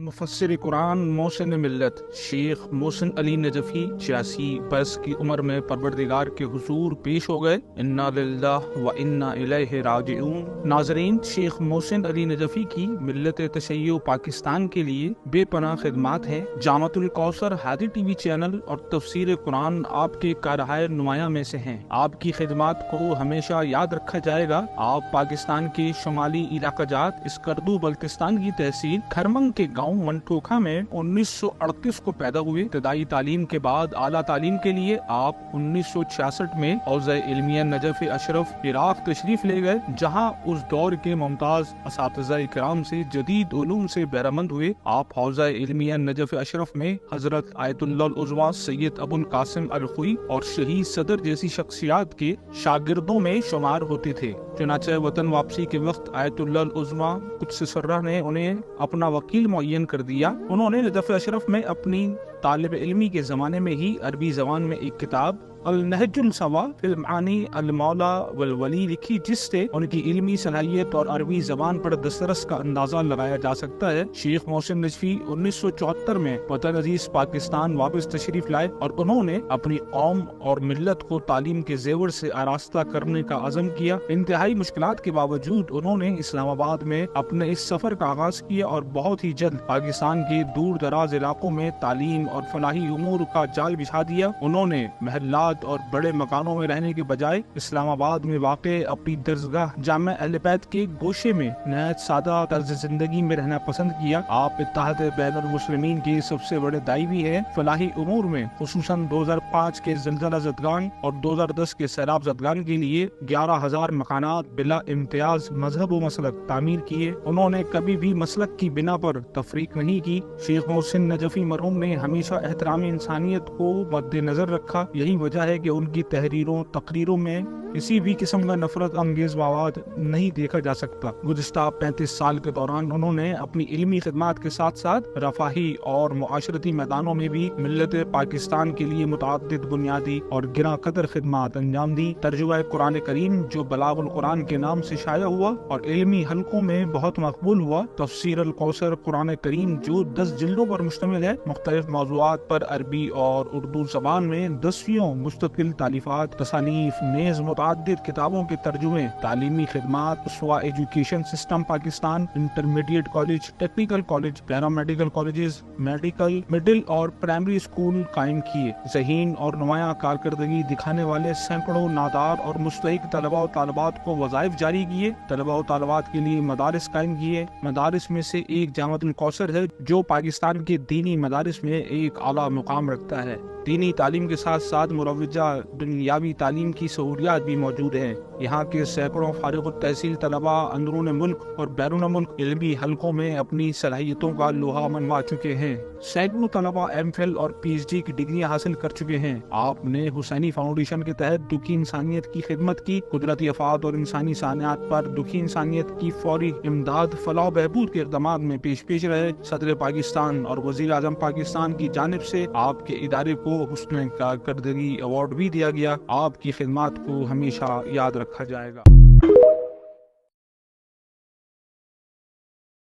मुफस्सिर कुरान मोहसिन मिल्लत शेख मोहसिन अली नजफी 86 बरस की उम्र में परवरदिगार के हुजूर पेश हो गए। इन्ना लिल्लाह व इन्ना इलैहि राजिऊन। नाज़रीन, शेख मोहसिन अली नजफी की मिल्लत तशय्युअ पाकिस्तान के लिए बेपनाह खिदमात हैं। जामतुल कौसर हादी टीवी चैनल और तफसीर कुरान आपके कारहाय नुमाया में से हैं। आपकी खिदमात को हमेशा याद रखा जाएगा। आप पाकिस्तान के शुमाली इलाका जात स्कर्दू बल्तिस्तान की तहसील खरमंग के गांव मंटोखा में 1938 को पैदा हुए। इब्तदाई तालीम के बाद आला तालीम के लिए आप 1966 में हौज़ा इल्मिया नजफ अशरफ इराक तशरीफ ले गए, जहां उस दौर के मुमताज असातिज़ा किराम से जदीद उलूम से बहरामंद हुए। आप हौज़ा इल्मिया नजफ अशरफ में हजरत आयतुल्लाह उज़्मा सैयद अबुल कासिम अल खुई और शहीद सदर जैसी शख्सियात के शागिर्दों में शुमार होते थे। चुनाचे वतन वापसी के वक्त आयतुल्लाह उज़्मा कुछ सर्रा ने उन्हें अपना वकील मुअय्यन कर दिया। उन्होंने नजफ अशरफ में अपनी तालिब इल्मी के ज़माने में ही अरबी ज़बान में एक किताब अल-नहजुल सवा फिल मानी अल-मौला वल वली लिखी, जिससे उनकी इल्मी सलाहियत और अरबी ज़बान पर दस्तरस का अंदाजा लगाया जा सकता है। शेख मोहसिन नजफी 1974 में वतन अजीज पाकिस्तान वापस तशरीफ लाए और उन्होंने अपनी कौम और मिल्लत को तालीम के जेवर से आरास्ता करने का अज़म किया। इंतहाई मुश्किलात के बावजूद उन्होंने इस्लामाबाद में अपने इस सफर का आगाज किया और बहुत ही जल्द पाकिस्तान के दूर दराज इलाकों में तालीम और फलाही उमूर का जाल बिछा दिया। उन्होंने महल्लात और बड़े मकानों में रहने के बजाय इस्लामाबाद में वाक़े अपनी दरसगाह जामे अहले बैत के गोशे में नहायत सादा तर्ज जिंदगी में रहना पसंद किया। आप इत्तेहाद बैनुल मुस्लिमीन के सबसे बड़े दाई भी हैं। फलाही उमूर में खुसूसन 2005 के ज़लज़ला ज़दगान और 2010 के सैलाब ज़दगान के लिए 11,000 मकानात बिला इम्तियाज मजहब व मसलक तामीर किए। उन्होंने कभी भी मसलक की बिना पर तफरीक नहीं की। शेख मोहसिन नजफी मरहूम ने हमेशा एहतराम इंसानियत को मद्देनजर रखा। यही वजह है कि उनकी तहरीरों तकरीरों में किसी भी किस्म का नफरत अंगेज मवाद नहीं देखा जा सकता। गुज़िश्ता 35 साल के दौरान उन्होंने अपनी इल्मी खिदमात के साथ साथ रफाही और मुआशरती मैदानों में भी मिल्लत पाकिस्तान के लिए मुतअद्दिद बुनियादी और गिरा कदर खिदमात अंजाम दी। तर्जुमा कुरान करीम जो बलागुल कुरान के नाम से शाया हुआ और इल्मी हलकों में बहुत मकबूल हुआ। तफसीर अल कौसर कुरान करीम जो 10 जिल्दों पर मुश्तमिल है। मुख्तलिफ मौज़ूआत पर अरबी और उर्दू ज़बान में 10 मुस्तकिल तालीफात, तसानीफ, नेज़ मुतअद्दिद किताबों के तर्जुमे, तालीमी खिदमात, उसवा education system Pakistan, intermediate college, technical college, paramedical colleges, medical, middle और प्राइमरी स्कूल कायम किए। ज़हीन और नुमाया कारकर्दगी दिखाने वाले सैकड़ों नादार और मुस्तहिक तलबा और तालिबात को वज़ाइफ जारी किए। तलबा और तालिबात के लिए मदारिस कायम किए। मदारिस में से एक जामतुल कौसर है जो पाकिस्तान के दीनी मदारिस में एक आला मुकाम रखता है। दीनी तालीम के साथ साथ मुरव्वजा दुनियावी तालीम की सहूलियात भी मौजूद हैं। यहाँ के सैकड़ों फारिग तहसील तलबा अंदरून मुल्क और बैरून मुल्क इल्मी हलकों में अपनी सलाहियतों का लोहा मनवा चुके हैं। सैकड़ों तलबा एमफिल और पीएचडी की डिग्रियां हासिल कर चुके हैं। आपने हुसैनी फाउंडेशन के तहत दुखी इंसानियत की खिदमत की। कुदरती आफात और इंसानी सानियात पर दुखी इंसानियत की फौरी इमदाद, फलाह बहबूद के इक़दामात में पेश रहे। सदर पाकिस्तान और वज़ीर आज़म पाकिस्तान की जानिब से आपके इदारे को हुस्न कारकर्दगी अवार्ड भी दिया गया। आपकी खिदमात को हमेशा याद रखा जाएगा।